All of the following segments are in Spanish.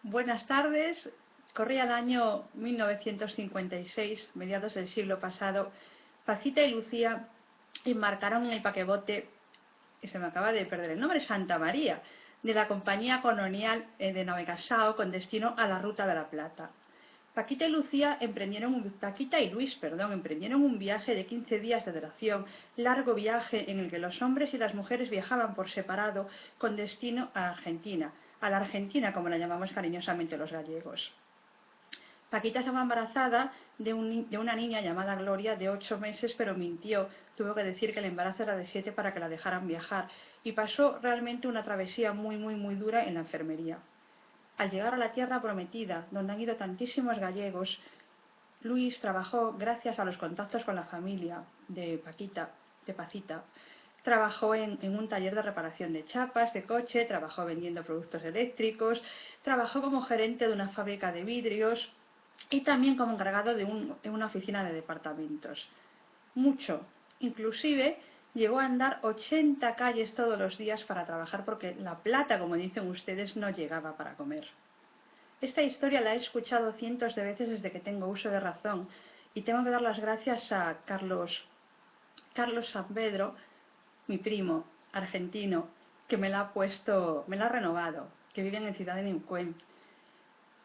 Buenas tardes. Corría el año 1956, mediados del siglo pasado. Pacita y Lucía embarcaron en el paquebote, y se me acaba de perder el nombre, Santa María, de la compañía colonial de Navegasao con destino a la Ruta de la Plata. Paquita y Luis emprendieron un viaje de 15 días de duración, largo viaje en el que los hombres y las mujeres viajaban por separado con destino a la Argentina como la llamamos cariñosamente los gallegos. Paquita estaba embarazada de una niña llamada Gloria de 8 meses, pero mintió. Tuvo que decir que el embarazo era de 7 para que la dejaran viajar y pasó realmente una travesía muy dura en la enfermería. Al llegar a la tierra prometida, donde han ido tantísimos gallegos, Luis trabajó gracias a los contactos con la familia de Pacita. Trabajó en un taller de reparación de chapas de coche, trabajó vendiendo productos eléctricos, trabajó como gerente de una fábrica de vidrios y también como encargado de una oficina de departamentos. Mucho. Inclusive llegó a andar 80 calles todos los días para trabajar porque la plata, como dicen ustedes, no llegaba para comer. Esta historia la he escuchado cientos de veces desde que tengo uso de razón y tengo que dar las gracias a Carlos San Pedro, mi primo argentino, que me la ha renovado, que viven en Ciudad de Neuquén.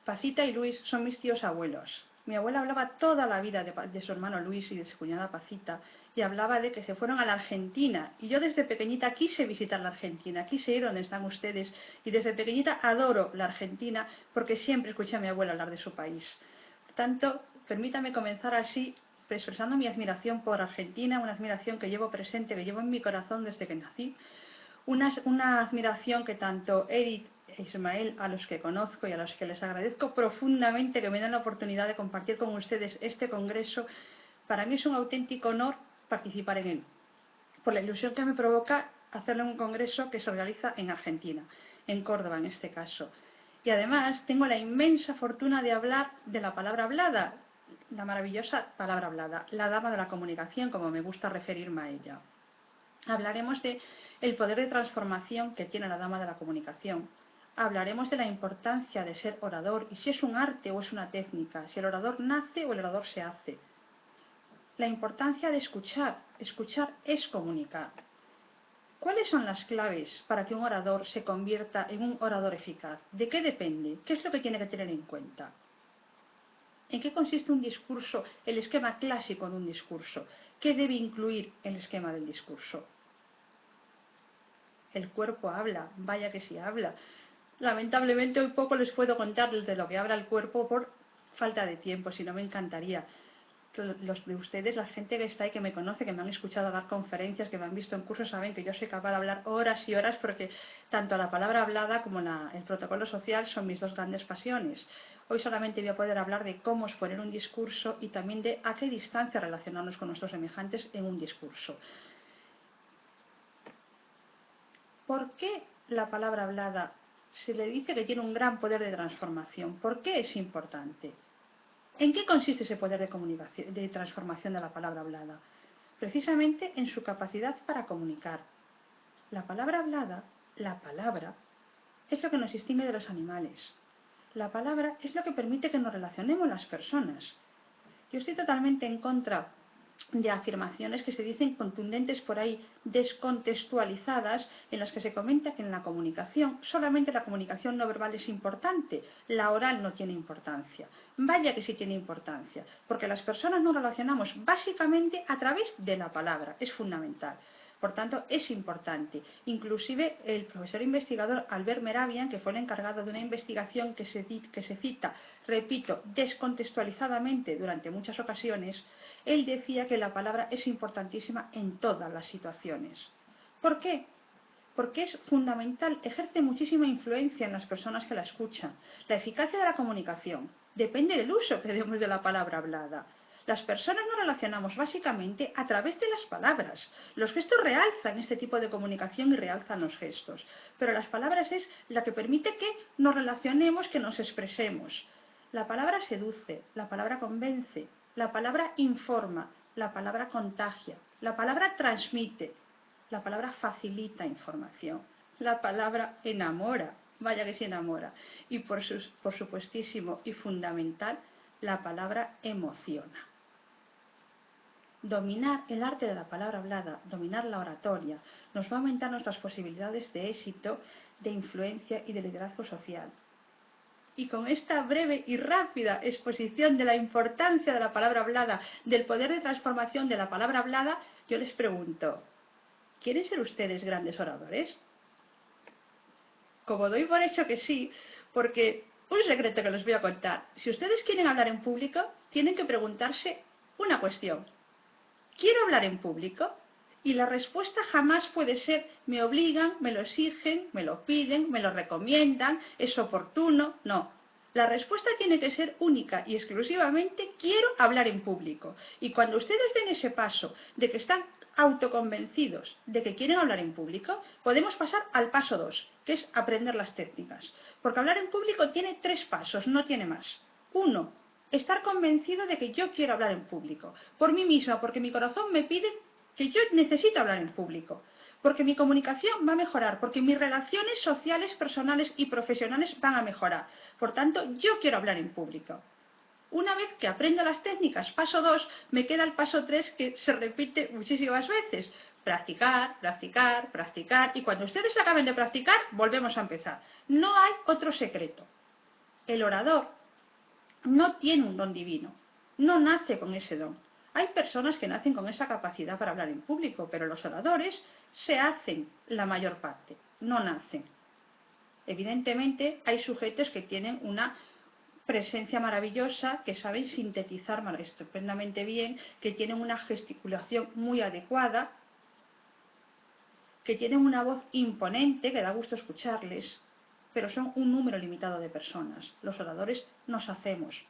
Pacita y Luis son mis tíos abuelos. Mi abuela hablaba toda la vida de su hermano Luis y de su cuñada Pacita y hablaba de que se fueron a la Argentina. Y yo desde pequeñita quise visitar la Argentina, quise ir donde están ustedes y desde pequeñita adoro la Argentina porque siempre escuché a mi abuela hablar de su país. Por tanto, permítame comenzar así expresando mi admiración por Argentina, una admiración que llevo presente, que llevo en mi corazón desde que nací. Una admiración que tanto Eric e Ismael, a los que conozco y a los que les agradezco profundamente que me den la oportunidad de compartir con ustedes este congreso, para mí es un auténtico honor participar en él, por la ilusión que me provoca hacerlo en un congreso que se realiza en Argentina, en Córdoba en este caso. Y además tengo la inmensa fortuna de hablar de la palabra hablada, la maravillosa palabra hablada, la dama de la comunicación, como me gusta referirme a ella. Hablaremos de el poder de transformación que tiene la dama de la comunicación. Hablaremos de la importancia de ser orador y si es un arte o es una técnica, si el orador nace o el orador se hace. La importancia de escuchar. Escuchar es comunicar. ¿Cuáles son las claves para que un orador se convierta en un orador eficaz? ¿De qué depende? ¿Qué es lo que tiene que tener en cuenta? ¿En qué consiste un discurso, el esquema clásico de un discurso? ¿Qué debe incluir el esquema del discurso? El cuerpo habla, vaya que sí habla. Lamentablemente hoy poco les puedo contar de lo que habla el cuerpo por falta de tiempo, si no me encantaría. Los de ustedes, la gente que está ahí, que me conoce, que me han escuchado dar conferencias, que me han visto en cursos, saben que yo soy capaz de hablar horas y horas porque tanto la palabra hablada como el protocolo social son mis dos grandes pasiones. Hoy solamente voy a poder hablar de cómo exponer un discurso y también de a qué distancia relacionarnos con nuestros semejantes en un discurso. ¿Por qué la palabra hablada se le dice que tiene un gran poder de transformación? ¿Por qué es importante? ¿En qué consiste ese poder de transformación de la palabra hablada? Precisamente en su capacidad para comunicar. La palabra hablada, la palabra, es lo que nos distingue de los animales. La palabra es lo que permite que nos relacionemos las personas. Yo estoy totalmente en contra de afirmaciones que se dicen contundentes por ahí, descontextualizadas, en las que se comenta que en la comunicación solamente la comunicación no verbal es importante, la oral no tiene importancia. Vaya que sí tiene importancia, porque las personas nos relacionamos básicamente a través de la palabra, es fundamental. Por tanto, es importante. Inclusive el profesor investigador Albert Mehrabian, que fue el encargado de una investigación que se cita, repito, descontextualizadamente durante muchas ocasiones, él decía que la palabra es importantísima en todas las situaciones. ¿Por qué? Porque es fundamental, ejerce muchísima influencia en las personas que la escuchan. La eficacia de la comunicación depende del uso que demos de la palabra hablada. Las personas nos relacionamos básicamente a través de las palabras. Los gestos realzan este tipo de comunicación y realzan los gestos. Pero las palabras es la que permite que nos relacionemos, que nos expresemos. La palabra seduce, la palabra convence, la palabra informa, la palabra contagia, la palabra transmite, la palabra facilita información, la palabra enamora, vaya que se enamora. Y por supuestísimo y fundamental, la palabra emociona. Dominar el arte de la palabra hablada, dominar la oratoria, nos va a aumentar nuestras posibilidades de éxito, de influencia y de liderazgo social. Y con esta breve y rápida exposición de la importancia de la palabra hablada, del poder de transformación de la palabra hablada, yo les pregunto, ¿quieren ser ustedes grandes oradores? Como doy por hecho que sí, porque un secreto que les voy a contar, si ustedes quieren hablar en público, tienen que preguntarse una cuestión. ¿Quiero hablar en público? Y la respuesta jamás puede ser me obligan, me lo exigen, me lo piden, me lo recomiendan, es oportuno. No. La respuesta tiene que ser única y exclusivamente quiero hablar en público. Y cuando ustedes den ese paso de que están autoconvencidos de que quieren hablar en público, podemos pasar al paso 2, que es aprender las técnicas. Porque hablar en público tiene 3 pasos, no tiene más. 1. Estar convencido de que yo quiero hablar en público, por mí misma, porque mi corazón me pide que yo necesito hablar en público, porque mi comunicación va a mejorar, porque mis relaciones sociales, personales y profesionales van a mejorar. Por tanto, yo quiero hablar en público. Una vez que aprendo las técnicas, paso 2, me queda el paso 3 que se repite muchísimas veces. Practicar, practicar, practicar, y cuando ustedes acaben de practicar, volvemos a empezar. No hay otro secreto. El orador no tiene un don divino, no nace con ese don. Hay personas que nacen con esa capacidad para hablar en público, pero los oradores se hacen la mayor parte, no nacen. Evidentemente hay sujetos que tienen una presencia maravillosa, que saben sintetizar estupendamente bien, que tienen una gesticulación muy adecuada, que tienen una voz imponente, que da gusto escucharles, pero son un número limitado de personas. Los oradores nos hacemos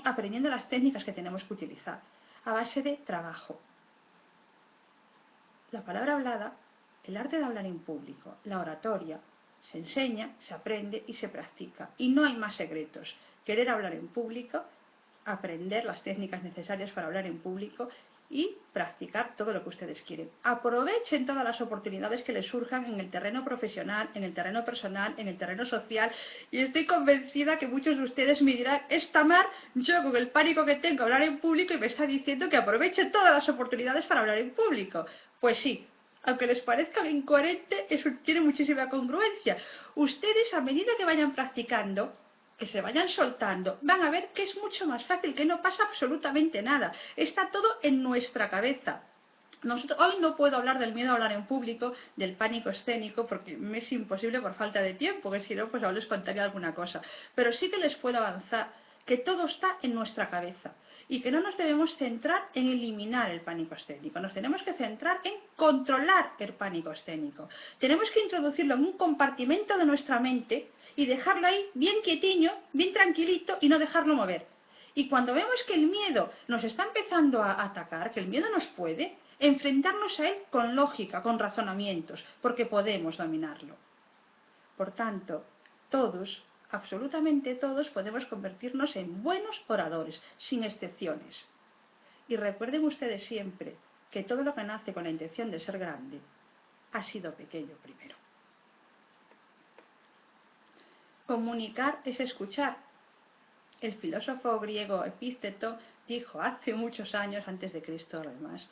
aprendiendo las técnicas que tenemos que utilizar, a base de trabajo. La palabra hablada, el arte de hablar en público, la oratoria, se enseña, se aprende y se practica. Y no hay más secretos. Querer hablar en público, aprender las técnicas necesarias para hablar en público y practicar todo lo que ustedes quieren. Aprovechen todas las oportunidades que les surjan en el terreno profesional, en el terreno personal, en el terreno social, y estoy convencida que muchos de ustedes me dirán, Tamar, yo con el pánico que tengo a hablar en público y me está diciendo que aprovechen todas las oportunidades para hablar en público. Pues sí, aunque les parezca incoherente, eso tiene muchísima congruencia. Ustedes, a medida que vayan practicando, que se vayan soltando, van a ver que es mucho más fácil, que no pasa absolutamente nada. Está todo en nuestra cabeza. Hoy no puedo hablar del miedo a hablar en público, del pánico escénico, porque me es imposible por falta de tiempo, que si no, pues ahora les contaría alguna cosa. Pero sí que les puedo avanzar que todo está en nuestra cabeza y que no nos debemos centrar en eliminar el pánico escénico, nos tenemos que centrar en controlar el pánico escénico. Tenemos que introducirlo en un compartimento de nuestra mente y dejarlo ahí bien quietiño, bien tranquilito y no dejarlo mover. Y cuando vemos que el miedo nos está empezando a atacar, que el miedo nos puede, enfrentarnos a él con lógica, con razonamientos, porque podemos dominarlo. Por tanto, todos, absolutamente todos, podemos convertirnos en buenos oradores, sin excepciones. Y recuerden ustedes siempre que todo lo que nace con la intención de ser grande ha sido pequeño primero. Comunicar es escuchar. El filósofo griego Epícteto dijo hace muchos años, antes de Cristo además,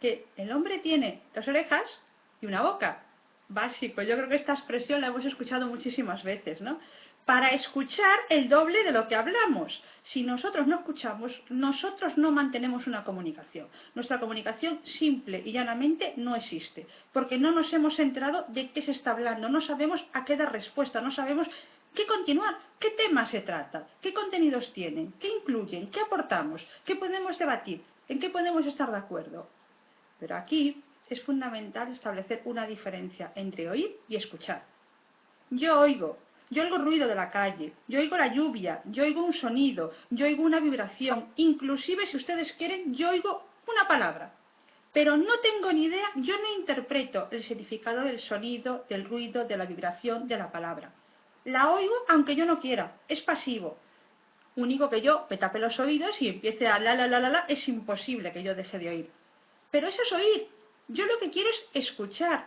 que el hombre tiene 2 orejas y una boca. Básico, yo creo que esta expresión la hemos escuchado muchísimas veces, ¿no? Para escuchar el doble de lo que hablamos. Si nosotros no escuchamos, nosotros no mantenemos una comunicación. Nuestra comunicación simple y llanamente no existe, porque no nos hemos enterado de qué se está hablando, no sabemos a qué dar respuesta, no sabemos qué continuar, qué tema se trata, qué contenidos tienen, qué incluyen, qué aportamos, qué podemos debatir, en qué podemos estar de acuerdo. Pero aquí es fundamental establecer una diferencia entre oír y escuchar. Yo oigo ruido de la calle, yo oigo la lluvia, yo oigo un sonido, yo oigo una vibración, inclusive si ustedes quieren, yo oigo una palabra. Pero no tengo ni idea, yo no interpreto el significado del sonido, del ruido, de la vibración, de la palabra. La oigo aunque yo no quiera, es pasivo. Único que yo me tape los oídos y empiece a la, es imposible que yo deje de oír. Pero eso es oír. Yo lo que quiero es escuchar.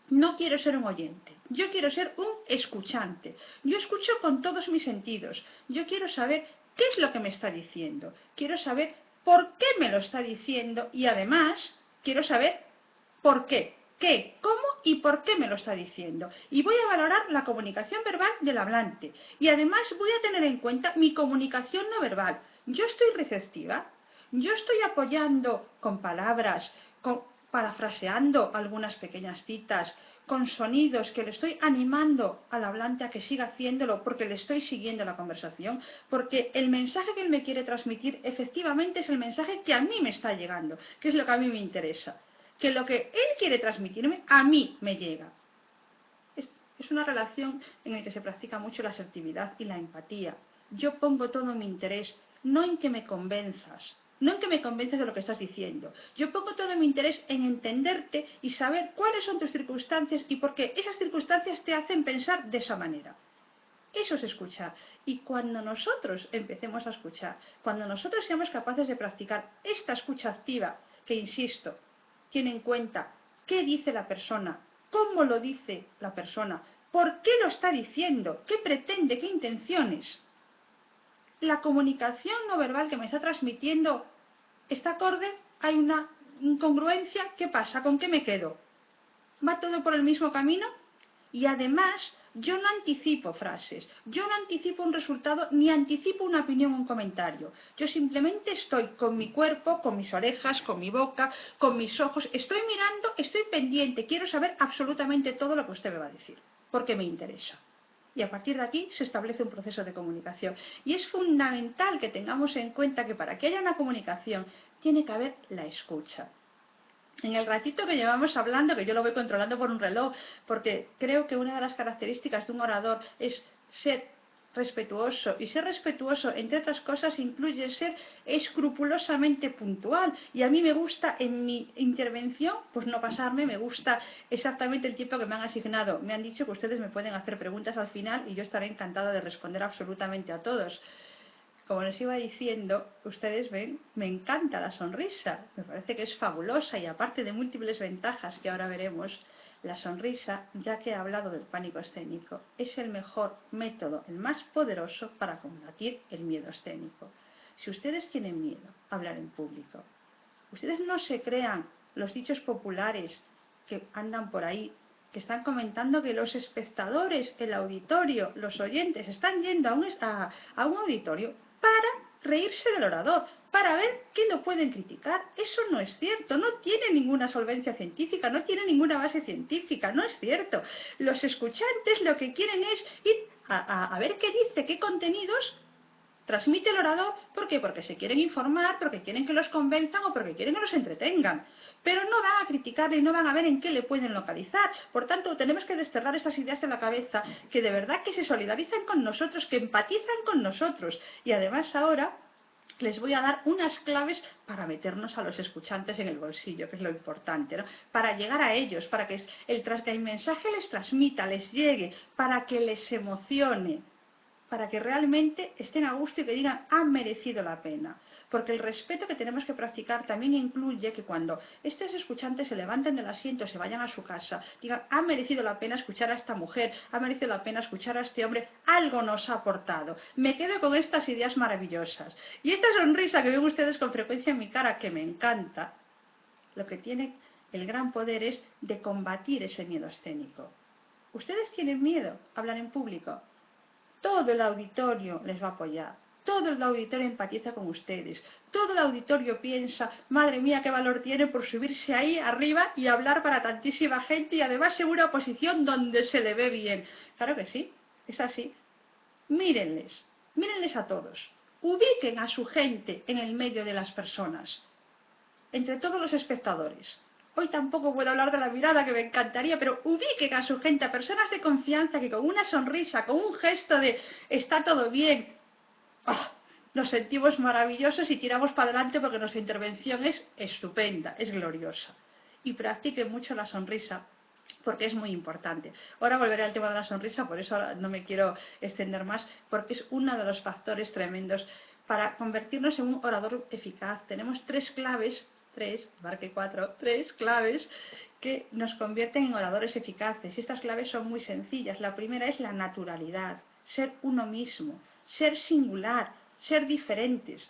No quiero ser un oyente, yo quiero ser un escuchante. Yo escucho con todos mis sentidos. Yo quiero saber qué es lo que me está diciendo. Quiero saber por qué me lo está diciendo y además quiero saber por qué, qué, cómo y por qué me lo está diciendo. Y voy a valorar la comunicación verbal del hablante. Y además voy a tener en cuenta mi comunicación no verbal. Yo estoy receptiva, yo estoy apoyando con palabras, parafraseando algunas pequeñas citas, con sonidos que le estoy animando al hablante a que siga haciéndolo porque le estoy siguiendo la conversación, porque el mensaje que él me quiere transmitir efectivamente es el mensaje que a mí me está llegando, que es lo que a mí me interesa, que lo que él quiere transmitirme a mí me llega. Es una relación en la que se practica mucho la asertividad y la empatía. Yo pongo todo mi interés, no en que me convenzas, no en que me convences de lo que estás diciendo. Yo pongo todo mi interés en entenderte y saber cuáles son tus circunstancias y por qué esas circunstancias te hacen pensar de esa manera. Eso es escuchar. Y cuando nosotros empecemos a escuchar, cuando nosotros seamos capaces de practicar esta escucha activa, que insisto, tiene en cuenta qué dice la persona, cómo lo dice la persona, por qué lo está diciendo, qué pretende, qué intenciones. La comunicación no verbal que me está transmitiendo está acorde, hay una incongruencia, ¿qué pasa? ¿Con qué me quedo? ¿Va todo por el mismo camino? Y además, yo no anticipo frases, yo no anticipo un resultado, ni anticipo una opinión o un comentario. Yo simplemente estoy con mi cuerpo, con mis orejas, con mi boca, con mis ojos, estoy mirando, estoy pendiente, quiero saber absolutamente todo lo que usted me va a decir, porque me interesa. Y a partir de aquí se establece un proceso de comunicación. Y es fundamental que tengamos en cuenta que para que haya una comunicación tiene que haber la escucha. En el ratito que llevamos hablando, que yo lo voy controlando por un reloj, porque creo que una de las características de un orador es ser respetuoso, y ser respetuoso, entre otras cosas, incluye ser escrupulosamente puntual, y a mí me gusta en mi intervención, pues no pasarme, me gusta exactamente el tiempo que me han asignado. Me han dicho que ustedes me pueden hacer preguntas al final y yo estaré encantada de responder absolutamente a todos. Como les iba diciendo, ustedes ven, me encanta la sonrisa, me parece que es fabulosa y aparte de múltiples ventajas que ahora veremos, la sonrisa, ya que he hablado del pánico escénico, es el mejor método, el más poderoso para combatir el miedo escénico. Si ustedes tienen miedo a hablar en público, ustedes no se crean los dichos populares que andan por ahí, que están comentando que los espectadores, el auditorio, los oyentes están yendo a un auditorio para reírse del orador, para ver qué lo pueden criticar. Eso no es cierto, no tiene ninguna solvencia científica, no tiene ninguna base científica, no es cierto. Los escuchantes lo que quieren es ir a ver qué dice, qué contenidos transmite el orador. ¿Por qué? Porque se quieren informar, porque quieren que los convenzan o porque quieren que los entretengan. Pero no van a criticarle y no van a ver en qué le pueden localizar. Por tanto, tenemos que desterrar estas ideas de la cabeza que de verdad que se solidarizan con nosotros, que empatizan con nosotros. Y además ahora les voy a dar unas claves para meternos a los escuchantes en el bolsillo, que es lo importante, ¿no? Para llegar a ellos, para que el mensaje les transmita, les llegue, para que les emocione, para que realmente estén a gusto y que digan, ha merecido la pena. Porque el respeto que tenemos que practicar también incluye que cuando estos escuchantes se levanten del asiento, se vayan a su casa, digan, ha merecido la pena escuchar a esta mujer, ha merecido la pena escuchar a este hombre, algo nos ha aportado. Me quedo con estas ideas maravillosas. Y esta sonrisa que ven ustedes con frecuencia en mi cara, que me encanta, lo que tiene el gran poder es de combatir ese miedo escénico. ¿Ustedes tienen miedo a hablar en público? Todo el auditorio les va a apoyar, todo el auditorio empatiza con ustedes, todo el auditorio piensa, madre mía, qué valor tiene por subirse ahí arriba y hablar para tantísima gente y además en una posición donde se le ve bien. Claro que sí, es así. Mírenles, mírenles a todos, ubiquen a su gente en el medio de las personas, entre todos los espectadores. Hoy tampoco puedo hablar de la mirada, que me encantaría, pero ubiquen a su gente, a personas de confianza que con una sonrisa, con un gesto de está todo bien, nos sentimos maravillosos y tiramos para adelante porque nuestra intervención es estupenda, es gloriosa. Y practiquen mucho la sonrisa, porque es muy importante. Ahora volveré al tema de la sonrisa, por eso no me quiero extender más, porque es uno de los factores tremendos para convertirnos en un orador eficaz. Tenemos tres claves, marque 4, tres claves que nos convierten en oradores eficaces. Y estas claves son muy sencillas. La primera es la naturalidad, ser uno mismo, ser singular, ser diferentes.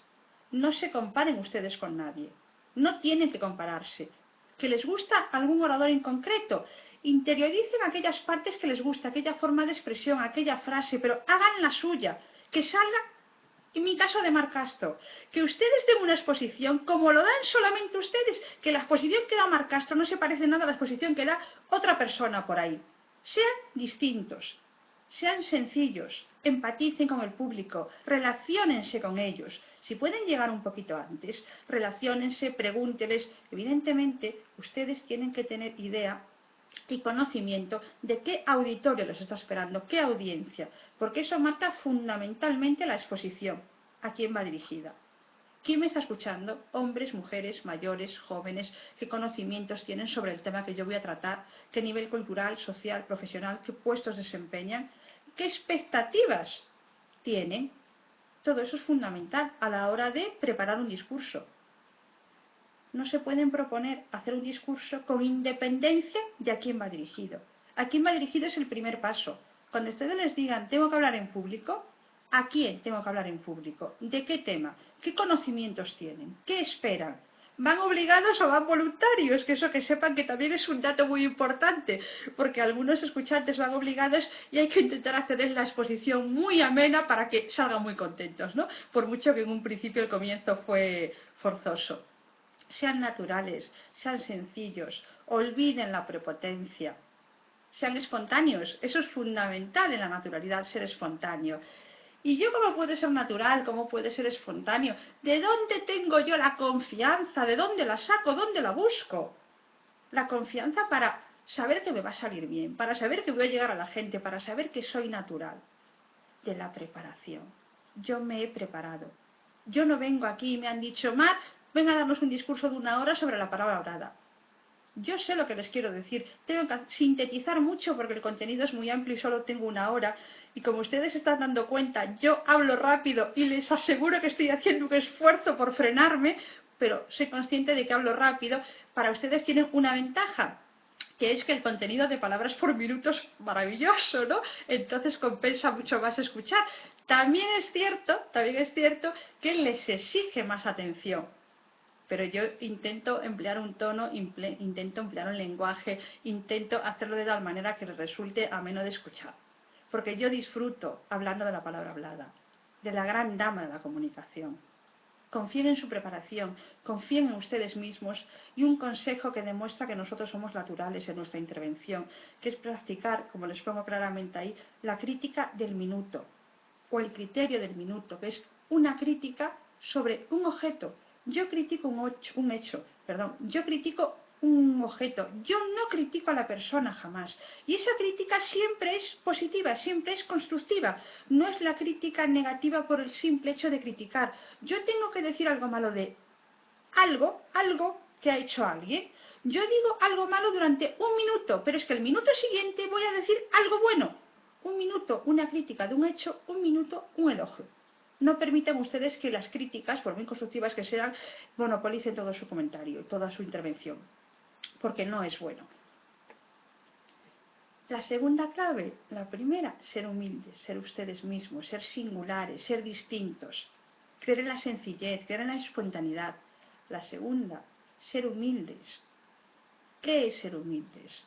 No se comparen ustedes con nadie, no tienen que compararse. ¿Que les gusta algún orador en concreto? Interioricen aquellas partes que les gusta, aquella forma de expresión, aquella frase, pero hagan la suya, que salga. En mi caso de Marc Castro, que ustedes den una exposición como lo dan solamente ustedes, que la exposición que da Marc Castro no se parece nada a la exposición que da otra persona por ahí. Sean distintos, sean sencillos, empaticen con el público, relaciónense con ellos. Si pueden llegar un poquito antes, relaciónense, pregúnteles. Evidentemente, ustedes tienen que tener idea y conocimiento de qué auditorio los está esperando, qué audiencia, porque eso marca fundamentalmente la exposición, a quién va dirigida. ¿Quién me está escuchando? Hombres, mujeres, mayores, jóvenes, qué conocimientos tienen sobre el tema que yo voy a tratar, qué nivel cultural, social, profesional, qué puestos desempeñan, qué expectativas tienen. Todo eso es fundamental a la hora de preparar un discurso. No se pueden proponer hacer un discurso con independencia de a quién va dirigido. A quién va dirigido es el primer paso. Cuando ustedes les digan, tengo que hablar en público, ¿a quién tengo que hablar en público? ¿De qué tema? ¿Qué conocimientos tienen? ¿Qué esperan? ¿Van obligados o van voluntarios? Que eso que sepan que también es un dato muy importante, porque algunos escuchantes van obligados y hay que intentar hacerles la exposición muy amena para que salgan muy contentos, ¿no? Por mucho que en un principio el comienzo fue forzoso. Sean naturales, sean sencillos, olviden la prepotencia, sean espontáneos. Eso es fundamental en la naturalidad, ser espontáneo. ¿Y yo cómo puedo ser natural? ¿Cómo puede ser espontáneo? ¿De dónde tengo yo la confianza? ¿De dónde la saco? ¿Dónde la busco? La confianza para saber que me va a salir bien, para saber que voy a llegar a la gente, para saber que soy natural. De la preparación. Yo me he preparado. Yo no vengo aquí y me han dicho, Mar, venga a darnos un discurso de 1 hora sobre la palabra orada. Yo sé lo que les quiero decir. Tengo que sintetizar mucho porque el contenido es muy amplio y solo tengo 1 hora. Y como ustedes se están dando cuenta, yo hablo rápido y les aseguro que estoy haciendo un esfuerzo por frenarme, pero soy consciente de que hablo rápido. Para ustedes tienen una ventaja, que es que el contenido de palabras por minuto es maravilloso, ¿no? Entonces compensa mucho más escuchar. También es cierto que les exige más atención. Pero yo intento emplear un tono, intento emplear un lenguaje, intento hacerlo de tal manera que les resulte ameno de escuchar. Porque yo disfruto hablando de la palabra hablada, de la gran dama de la comunicación. Confíen en su preparación, confíen en ustedes mismos y un consejo que demuestra que nosotros somos naturales en nuestra intervención, que es practicar, como les pongo claramente ahí, la crítica del minuto o el criterio del minuto, que es una crítica sobre un objeto. Yo critico yo critico un objeto, yo no critico a la persona jamás. Y esa crítica siempre es positiva, siempre es constructiva. No es la crítica negativa por el simple hecho de criticar. Yo tengo que decir algo malo de algo que ha hecho alguien. Yo digo algo malo durante 1 minuto, pero es que el minuto siguiente voy a decir algo bueno. 1 minuto, una crítica de un hecho, 1 minuto, un elogio. No permitan ustedes que las críticas, por muy constructivas que sean, monopolicen todo su comentario, toda su intervención, porque no es bueno. La segunda clave, la primera, ser humildes, ser ustedes mismos, ser singulares, ser distintos, creer en la sencillez, creer en la espontaneidad. La segunda, ser humildes. ¿Qué es ser humildes?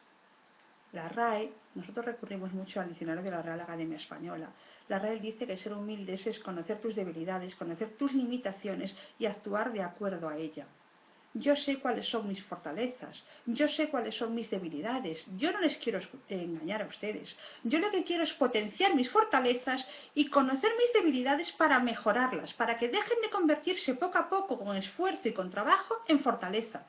La RAE, nosotros recurrimos mucho al diccionario de la Real Academia Española. La RAE dice que ser humildes es conocer tus debilidades, conocer tus limitaciones y actuar de acuerdo a ella. Yo sé cuáles son mis fortalezas, yo sé cuáles son mis debilidades, yo no les quiero engañar a ustedes. Yo lo que quiero es potenciar mis fortalezas y conocer mis debilidades para mejorarlas, para que dejen de convertirse poco a poco, con esfuerzo y con trabajo, en fortaleza.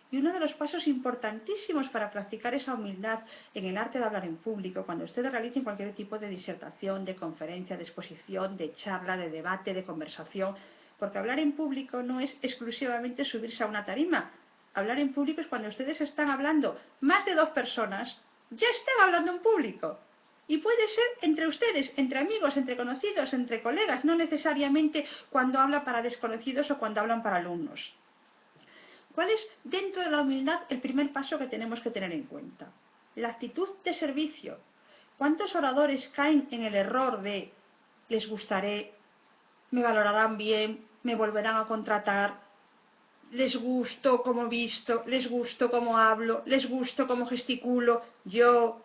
Y uno de los pasos importantísimos para practicar esa humildad en el arte de hablar en público, cuando ustedes realicen cualquier tipo de disertación, de conferencia, de exposición, de charla, de debate, de conversación, porque hablar en público no es exclusivamente subirse a una tarima. Hablar en público es cuando ustedes están hablando más de 2 personas, ya están hablando en público. Y puede ser entre ustedes, entre amigos, entre conocidos, entre colegas, no necesariamente cuando hablan para desconocidos o cuando hablan para alumnos. ¿Cuál es, dentro de la humildad, el primer paso que tenemos que tener en cuenta? La actitud de servicio. ¿Cuántos oradores caen en el error de les gustaré, me valorarán bien, me volverán a contratar, les gusto como visto, les gusto como hablo, les gusto como gesticulo, yo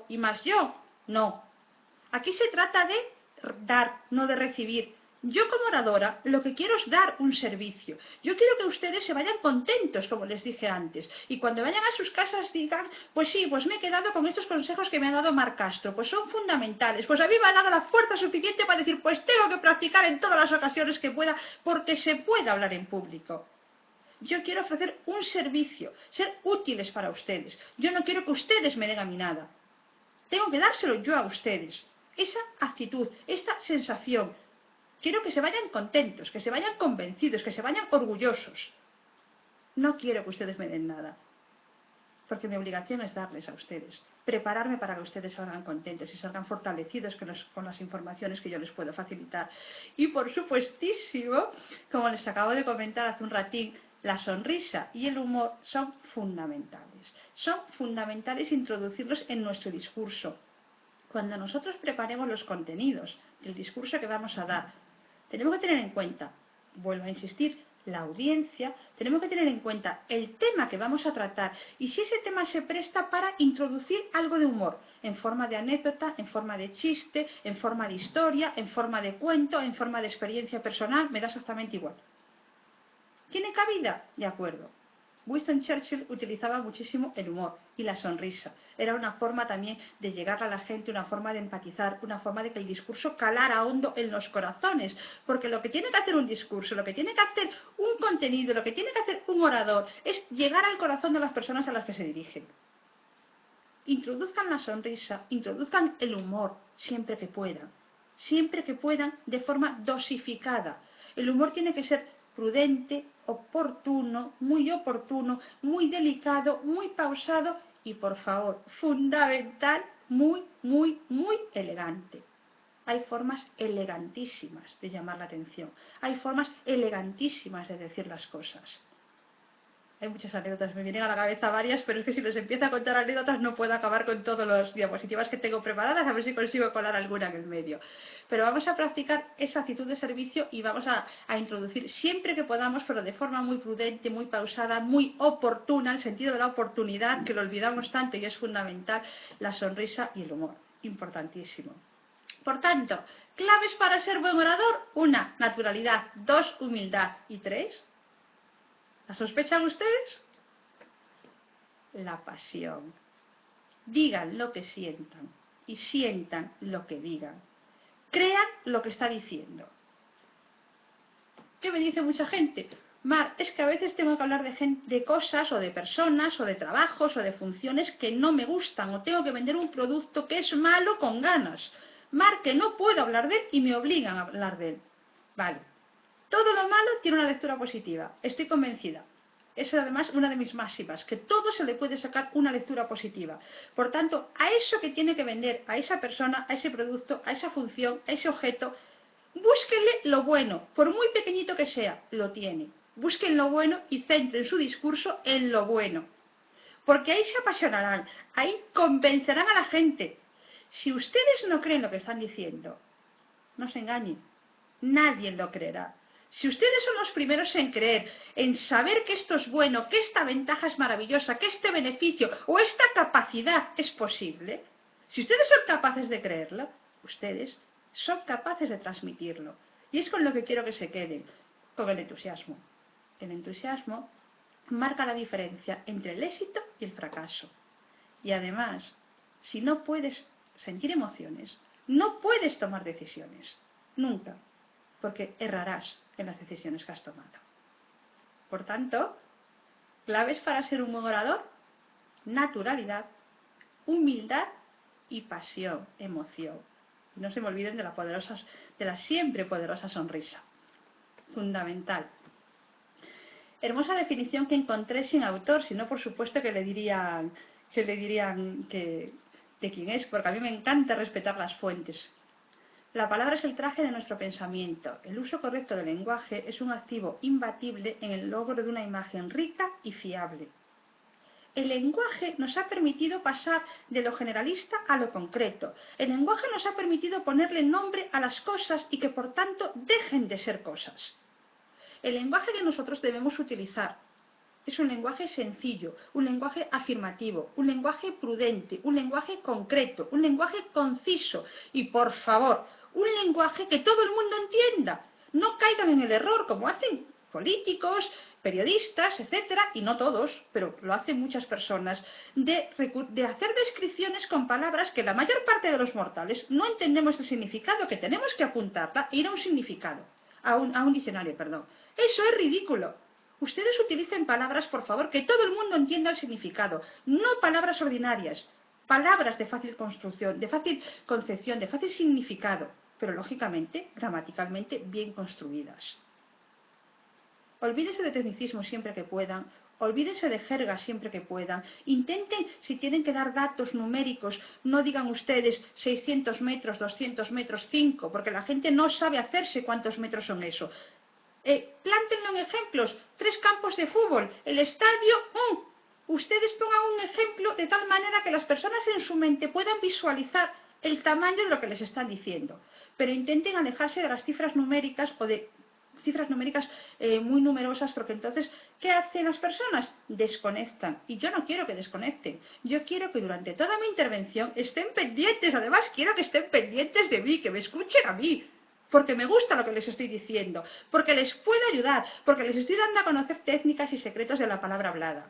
y más yo? No. Aquí se trata de dar, no de recibir. Yo como oradora lo que quiero es dar un servicio. Yo quiero que ustedes se vayan contentos, como les dije antes. Y cuando vayan a sus casas digan, pues sí, pues me he quedado con estos consejos que me ha dado Mar Castro. Pues son fundamentales. Pues a mí me ha dado la fuerza suficiente para decir, pues tengo que practicar en todas las ocasiones que pueda, porque se puede hablar en público. Yo quiero ofrecer un servicio, ser útiles para ustedes. Yo no quiero que ustedes me den a mí nada. Tengo que dárselo yo a ustedes. Esa actitud, esta sensación. Quiero que se vayan contentos, que se vayan convencidos, que se vayan orgullosos. No quiero que ustedes me den nada, porque mi obligación es darles a ustedes, prepararme para que ustedes salgan contentos y salgan fortalecidos con las informaciones que yo les puedo facilitar. Y por supuestísimo, como les acabo de comentar hace un ratín, la sonrisa y el humor son fundamentales. Son fundamentales introducirlos en nuestro discurso. Cuando nosotros preparemos los contenidos del discurso que vamos a dar, tenemos que tener en cuenta, vuelvo a insistir, la audiencia, tenemos que tener en cuenta el tema que vamos a tratar y si ese tema se presta para introducir algo de humor, en forma de anécdota, en forma de chiste, en forma de historia, en forma de cuento, en forma de experiencia personal, me da exactamente igual. ¿Tiene cabida? De acuerdo. Winston Churchill utilizaba muchísimo el humor y la sonrisa. Era una forma también de llegar a la gente, una forma de empatizar, una forma de que el discurso calara hondo en los corazones. Porque lo que tiene que hacer un discurso, lo que tiene que hacer un contenido, lo que tiene que hacer un orador, es llegar al corazón de las personas a las que se dirigen. Introduzcan la sonrisa, introduzcan el humor siempre que puedan, de forma dosificada. El humor tiene que ser prudente, oportuno, muy delicado, muy pausado y, por favor, fundamental, muy elegante. Hay formas elegantísimas de llamar la atención, hay formas elegantísimas de decir las cosas. Hay muchas anécdotas, me vienen a la cabeza varias, pero es que si les empiezo a contar anécdotas no puedo acabar con todas las diapositivas que tengo preparadas, a ver si consigo colar alguna en el medio. Pero vamos a practicar esa actitud de servicio y vamos a introducir siempre que podamos, pero de forma muy prudente, muy pausada, muy oportuna, el sentido de la oportunidad, que lo olvidamos tanto y es fundamental, la sonrisa y el humor. Importantísimo. Por tanto, claves para ser buen orador: 1, naturalidad; 2, humildad; y 3, ¿la sospechan ustedes? La pasión. Digan lo que sientan y sientan lo que digan. Crean lo que está diciendo. ¿Qué me dice mucha gente? Mar, es que a veces tengo que hablar de cosas o de personas o de trabajos o de funciones que no me gustan, o tengo que vender un producto que es malo con ganas. Mar, que no puedo hablar de él y me obligan a hablar de él. Vale. Todo lo malo tiene una lectura positiva. Estoy convencida. Es además una de mis máximas, que todo se le puede sacar una lectura positiva. Por tanto, a eso que tiene que vender, a esa persona, a ese producto, a esa función, a ese objeto, búsquenle lo bueno, por muy pequeñito que sea, lo tiene. Busquen lo bueno y centren su discurso en lo bueno. Porque ahí se apasionarán, ahí convencerán a la gente. Si ustedes no creen lo que están diciendo, no se engañen, nadie lo creerá. Si ustedes son los primeros en creer, en saber que esto es bueno, que esta ventaja es maravillosa, que este beneficio o esta capacidad es posible, si ustedes son capaces de creerlo, ustedes son capaces de transmitirlo. Y es con lo que quiero que se queden, con el entusiasmo. El entusiasmo marca la diferencia entre el éxito y el fracaso. Y además, si no puedes sentir emociones, no puedes tomar decisiones. Nunca. Porque errarás en las decisiones que has tomado. Por tanto, claves para ser un buen orador: naturalidad, humildad y pasión, emoción. Y no se me olviden de la siempre poderosa sonrisa. Fundamental. Hermosa definición que encontré sin autor, si no, por supuesto que le dirían que de quién es, porque a mí me encanta respetar las fuentes. La palabra es el traje de nuestro pensamiento. El uso correcto del lenguaje es un activo imbatible en el logro de una imagen rica y fiable. El lenguaje nos ha permitido pasar de lo generalista a lo concreto. El lenguaje nos ha permitido ponerle nombre a las cosas y que por tanto dejen de ser cosas. El lenguaje que nosotros debemos utilizar es un lenguaje sencillo, un lenguaje afirmativo, un lenguaje prudente, un lenguaje concreto, un lenguaje conciso y, por favor, un lenguaje que todo el mundo entienda. No caigan en el error como hacen políticos, periodistas, etcétera, y no todos, pero lo hacen muchas personas, de hacer descripciones con palabras que la mayor parte de los mortales no entendemos el significado, que tenemos que apuntarla e ir a un significado, a un diccionario, perdón. Eso es ridículo. Ustedes utilicen palabras, por favor, que todo el mundo entienda el significado, no palabras ordinarias, palabras de fácil construcción, de fácil concepción, de fácil significado, pero lógicamente, gramaticalmente, bien construidas. Olvídense de tecnicismo siempre que puedan, olvídense de jerga siempre que puedan, intenten, si tienen que dar datos numéricos, no digan ustedes 600 metros, 200 metros, 5, porque la gente no sabe hacerse cuántos metros son eso. Plántenlo en ejemplos, 3 campos de fútbol, el estadio, ustedes pongan un ejemplo de tal manera que las personas en su mente puedan visualizar el tamaño de lo que les están diciendo, pero intenten alejarse de las cifras numéricas o de cifras numéricas muy numerosas, porque entonces, ¿qué hacen las personas? Desconectan, y yo no quiero que desconecten, yo quiero que durante toda mi intervención estén pendientes, además quiero que estén pendientes de mí, que me escuchen a mí, porque me gusta lo que les estoy diciendo, porque les puedo ayudar, porque les estoy dando a conocer técnicas y secretos de la palabra hablada.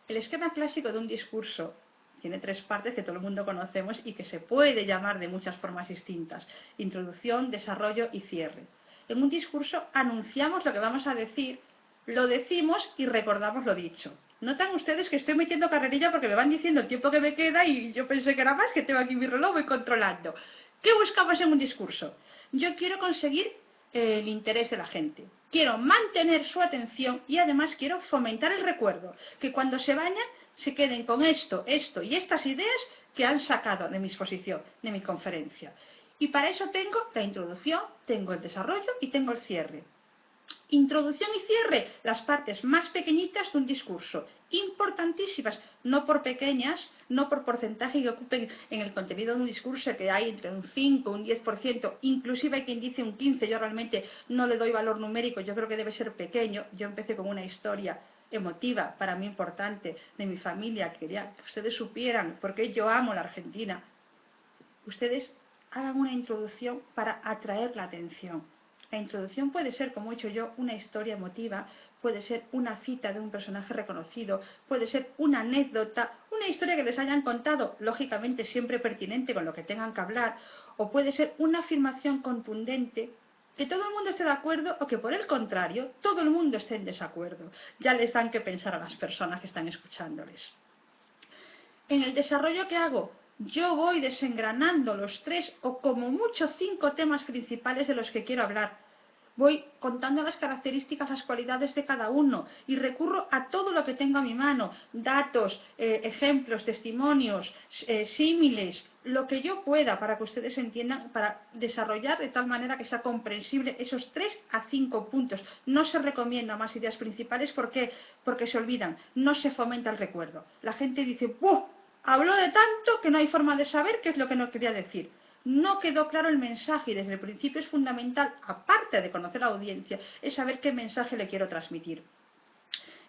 El esquema clásico de un discurso tiene 3 partes que todo el mundo conocemos y que se puede llamar de muchas formas distintas: introducción, desarrollo y cierre. En un discurso anunciamos lo que vamos a decir, lo decimos y recordamos lo dicho. Notan ustedes que estoy metiendo carrerilla porque me van diciendo el tiempo que me queda y yo pensé que era más, que tengo aquí mi reloj, voy controlando. ¿Qué buscamos en un discurso? Yo quiero conseguir el interés de la gente. Quiero mantener su atención y además quiero fomentar el recuerdo, que cuando se vayan se queden con esto y estas ideas que han sacado de mi exposición, de mi conferencia. Y para eso tengo la introducción, tengo el desarrollo y tengo el cierre. Introducción y cierre, las partes más pequeñitas de un discurso, importantísimas, no por pequeñas, no por porcentaje que ocupen en el contenido de un discurso, que hay entre un 5 un 10%, inclusive hay quien dice un 15%, yo realmente no le doy valor numérico, yo creo que debe ser pequeño. Yo empecé con una historia emotiva, para mí importante, de mi familia, que quería que ustedes supieran por qué yo amo la Argentina. Ustedes hagan una introducción para atraer la atención. La introducción puede ser, como he hecho yo, una historia emotiva, puede ser una cita de un personaje reconocido, puede ser una anécdota, una historia que les hayan contado, lógicamente siempre pertinente con lo que tengan que hablar, o puede ser una afirmación contundente, que todo el mundo esté de acuerdo o que por el contrario, todo el mundo esté en desacuerdo. Ya les dan que pensar a las personas que están escuchándoles. En el desarrollo que hago, yo voy desengranando los 3 o como mucho 5 temas principales de los que quiero hablar. Voy contando las características, las cualidades de cada uno y recurro a todo lo que tengo a mi mano, datos, ejemplos, testimonios, símiles, lo que yo pueda para que ustedes entiendan, para desarrollar de tal manera que sea comprensible esos 3 a 5 puntos. No se recomienda más ideas principales, ¿por qué? Porque se olvidan, no se fomenta el recuerdo. La gente dice, ¡buh! Habló de tanto que no hay forma de saber qué es lo que no quería decir. No quedó claro el mensaje y desde el principio es fundamental, aparte de conocer a la audiencia, es saber qué mensaje le quiero transmitir.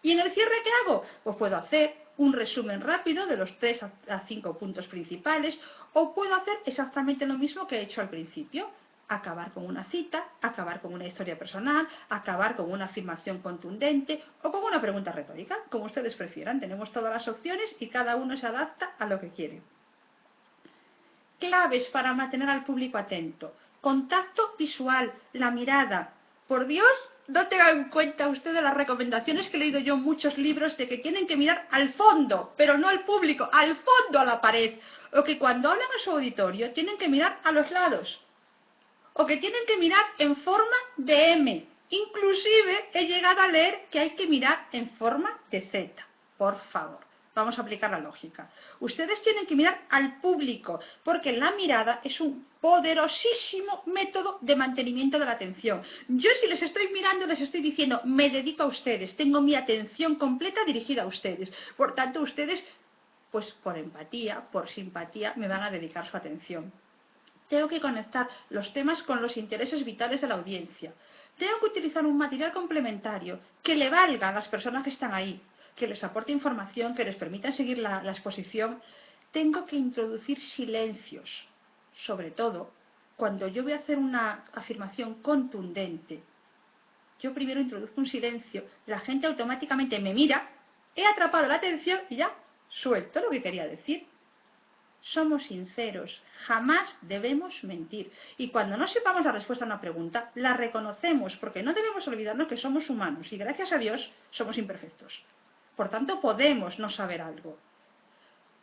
¿Y en el cierre qué hago? Pues puedo hacer un resumen rápido de los 3 a 5 puntos principales, o puedo hacer exactamente lo mismo que he hecho al principio. Acabar con una cita, acabar con una historia personal, acabar con una afirmación contundente o con una pregunta retórica, como ustedes prefieran. Tenemos todas las opciones y cada uno se adapta a lo que quiere. Claves para mantener al público atento. Contacto visual, la mirada. Por Dios, no tengan en cuenta ustedes las recomendaciones que he leído yo en muchos libros de que tienen que mirar al fondo, pero no al público, al fondo, a la pared. O que cuando hablan a su auditorio tienen que mirar a los lados. O que tienen que mirar en forma de M. Inclusive he llegado a leer que hay que mirar en forma de Z. Por favor, Vamos a aplicar la lógica. Ustedes tienen que mirar al público, porque la mirada es un poderosísimo método de mantenimiento de la atención. Yo si les estoy mirando, les estoy diciendo, me dedico a ustedes, tengo mi atención completa dirigida a ustedes. Por tanto, ustedes, pues por empatía, por simpatía, me van a dedicar su atención. Tengo que conectar los temas con los intereses vitales de la audiencia. Tengo que utilizar un material complementario que le valga a las personas que están ahí, que les aporte información, que les permita seguir la exposición. Tengo que introducir silencios, sobre todo cuando yo voy a hacer una afirmación contundente. Yo primero introduzco un silencio, la gente automáticamente me mira, he atrapado la atención y ya suelto lo que quería decir. Somos sinceros, jamás debemos mentir. Y cuando no sepamos la respuesta a una pregunta, la reconocemos, porque no debemos olvidarnos que somos humanos y gracias a Dios somos imperfectos. Por tanto, podemos no saber algo.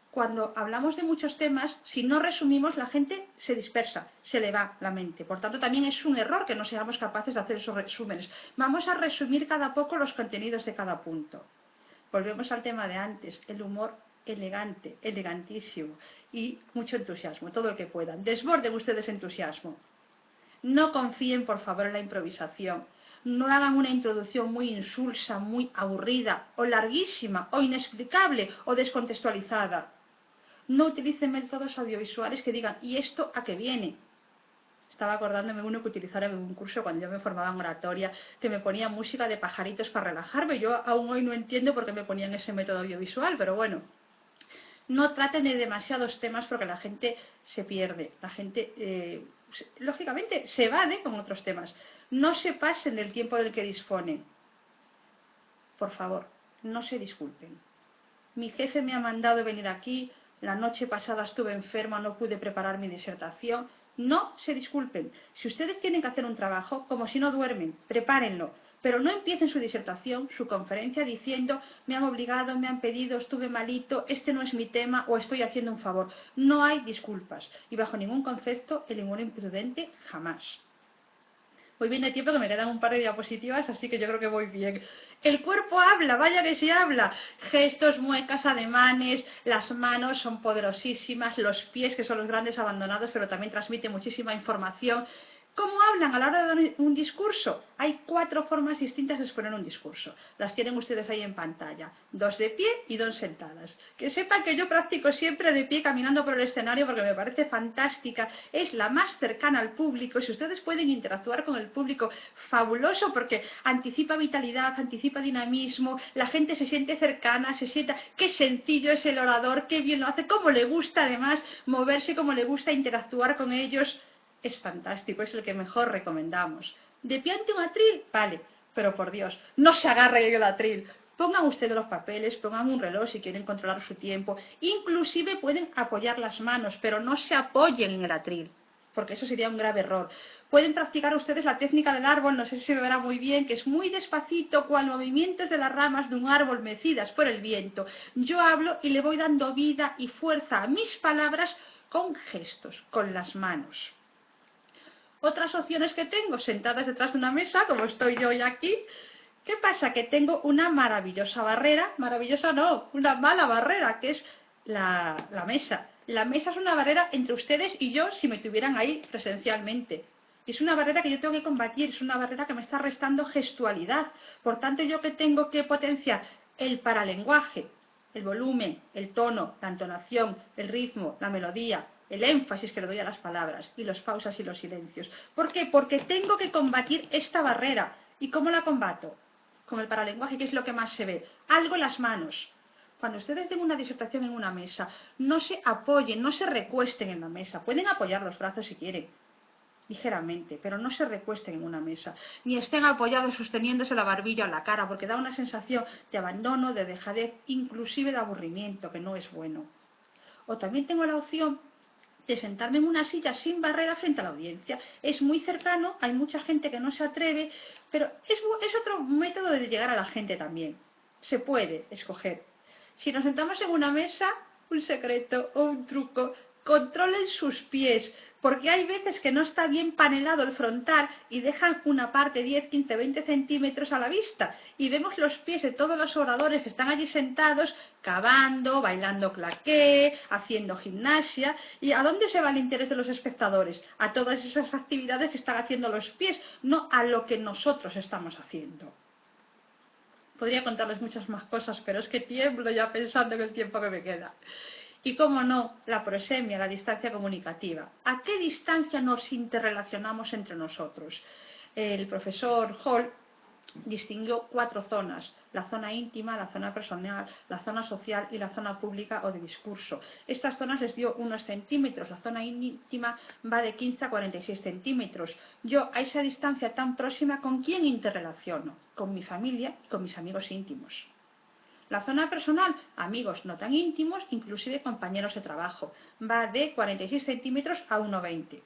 Cuando hablamos de muchos temas, si no resumimos, la gente se dispersa, se le va la mente. Por tanto, también es un error que no seamos capaces de hacer esos resúmenes. Vamos a resumir cada poco los contenidos de cada punto. Volvemos al tema de antes, el humor elegante, elegantísimo y mucho entusiasmo, todo lo que puedan. Desborden ustedes entusiasmo. No confíen, por favor, en la improvisación. No hagan una introducción muy insulsa, muy aburrida, o larguísima, o inexplicable, o descontextualizada. No utilicen métodos audiovisuales que digan, ¿y esto a qué viene? Estaba acordándome uno que utilizara en un curso cuando yo me formaba en oratoria, que me ponía música de pajaritos para relajarme. Yo aún hoy no entiendo por qué me ponían ese método audiovisual, pero bueno. No traten de demasiados temas porque la gente se pierde, la gente, lógicamente, se evade con otros temas. No se pasen del tiempo del que disponen. Por favor, no se disculpen. Mi jefe me ha mandado venir aquí, la noche pasada estuve enferma, no pude preparar mi disertación. No se disculpen. Si ustedes tienen que hacer un trabajo, como si no duermen, prepárenlo. Pero no empiecen su disertación, su conferencia, diciendo me han obligado, me han pedido, estuve malito, este no es mi tema o estoy haciendo un favor. No hay disculpas. Y bajo ningún concepto el humor imprudente jamás. Voy bien de tiempo, que me quedan un par de diapositivas, así que yo creo que voy bien. El cuerpo habla, vaya que sí habla. Gestos, muecas, ademanes, las manos son poderosísimas, los pies, que son los grandes abandonados, pero también transmiten muchísima información. ¿Cómo hablan a la hora de dar un discurso? Hay 4 formas distintas de exponer un discurso. Las tienen ustedes ahí en pantalla. 2 de pie y 2 sentadas. Que sepan que yo practico siempre de pie caminando por el escenario porque me parece fantástica. Es la más cercana al público. Si ustedes pueden interactuar con el público, fabuloso, porque anticipa vitalidad, anticipa dinamismo. La gente se siente cercana, se sienta qué sencillo es el orador, qué bien lo hace, cómo le gusta además moverse, cómo le gusta interactuar con ellos. Es fantástico, es el que mejor recomendamos. ¿De pie ante un atril? Vale, pero por Dios, no se agarre el atril. Pongan ustedes los papeles, pongan un reloj si quieren controlar su tiempo. Inclusive pueden apoyar las manos, pero no se apoyen en el atril, porque eso sería un grave error. Pueden practicar ustedes la técnica del árbol, no sé si se verá muy bien, que es muy despacito, cual movimientos de las ramas de un árbol mecidas por el viento. Yo hablo y le voy dando vida y fuerza a mis palabras con gestos, con las manos. Otras opciones que tengo, sentadas detrás de una mesa, como estoy yo hoy aquí. ¿Qué pasa? Que tengo una maravillosa barrera, maravillosa no, una mala barrera, que es la mesa. La mesa es una barrera entre ustedes y yo si me tuvieran ahí presencialmente. Es una barrera que yo tengo que combatir, es una barrera que me está restando gestualidad. Por tanto, yo que tengo que potenciar el paralenguaje, el volumen, el tono, la entonación, el ritmo, la melodía, el énfasis que le doy a las palabras y las pausas y los silencios. ¿Por qué? Porque tengo que combatir esta barrera. ¿Y cómo la combato? Con el paralenguaje, que es lo que más se ve. Algo en las manos. Cuando ustedes den una disertación en una mesa, no se apoyen, no se recuesten en la mesa. Pueden apoyar los brazos si quieren, ligeramente, pero no se recuesten en una mesa, ni estén apoyados sosteniéndose la barbilla o la cara, porque da una sensación de abandono, de dejadez, inclusive de aburrimiento, que no es bueno. O también tengo la opción de sentarme en una silla sin barrera frente a la audiencia. Es muy cercano, hay mucha gente que no se atreve, pero es otro método de llegar a la gente también. Se puede escoger. Si nos sentamos en una mesa, un secreto o un truco, Controlen sus pies, porque hay veces que no está bien panelado el frontal y dejan una parte 10, 15, 20 centímetros a la vista y vemos los pies de todos los oradores que están allí sentados, cavando, bailando claqué, haciendo gimnasia. ¿Y a dónde se va el interés de los espectadores? A todas esas actividades que están haciendo los pies, no a lo que nosotros estamos haciendo. Podría contarles muchas más cosas, pero es que tiemblo ya pensando en el tiempo que me queda. Y cómo no, la proxemia, la distancia comunicativa. ¿A qué distancia nos interrelacionamos entre nosotros? El profesor Hall distinguió 4 zonas: la zona íntima, la zona personal, la zona social y la zona pública o de discurso. Estas zonas les dio unos centímetros. La zona íntima va de 15 a 46 centímetros. Yo a esa distancia tan próxima, ¿con quién interrelaciono? Con mi familia y con mis amigos íntimos. La zona personal, amigos no tan íntimos, inclusive compañeros de trabajo, va de 46 centímetros a 1,20.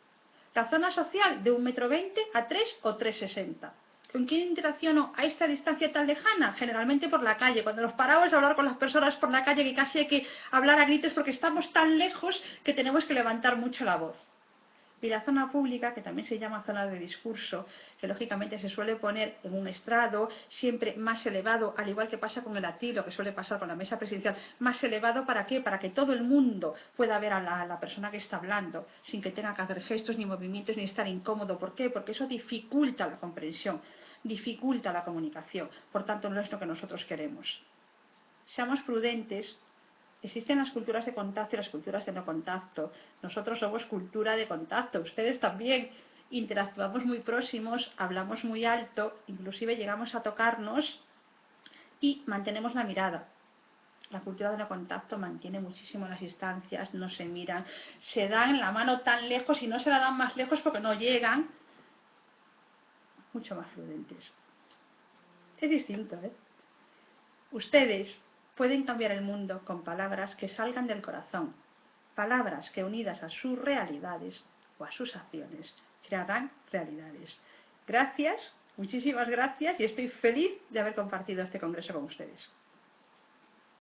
La zona social, de 1,20 m a 3 o 3,60. ¿Con quién interacciono a esta distancia tan lejana? Generalmente por la calle. Cuando nos paramos a hablar con las personas por la calle, que casi hay que hablar a gritos porque estamos tan lejos que tenemos que levantar mucho la voz. Y la zona pública, que también se llama zona de discurso, que lógicamente se suele poner en un estrado siempre más elevado, al igual que pasa con el atril, que suele pasar con la mesa presidencial, más elevado. ¿Para qué? Para que todo el mundo pueda ver a la persona que está hablando, sin que tenga que hacer gestos ni movimientos ni estar incómodo. ¿Por qué? Porque eso dificulta la comprensión, dificulta la comunicación. Por tanto, no es lo que nosotros queremos. Seamos prudentes. Existen las culturas de contacto y las culturas de no contacto. Nosotros somos cultura de contacto, ustedes también. Interactuamos muy próximos, hablamos muy alto, inclusive llegamos a tocarnos y mantenemos la mirada. La cultura de no contacto mantiene muchísimo las distancias, no se miran, se dan la mano tan lejos y no se la dan más lejos porque no llegan. Mucho más prudentes. Es distinto, ¿eh? Ustedes pueden cambiar el mundo con palabras que salgan del corazón, palabras que unidas a sus realidades o a sus acciones crearán realidades. Gracias, muchísimas gracias, y estoy feliz de haber compartido este congreso con ustedes.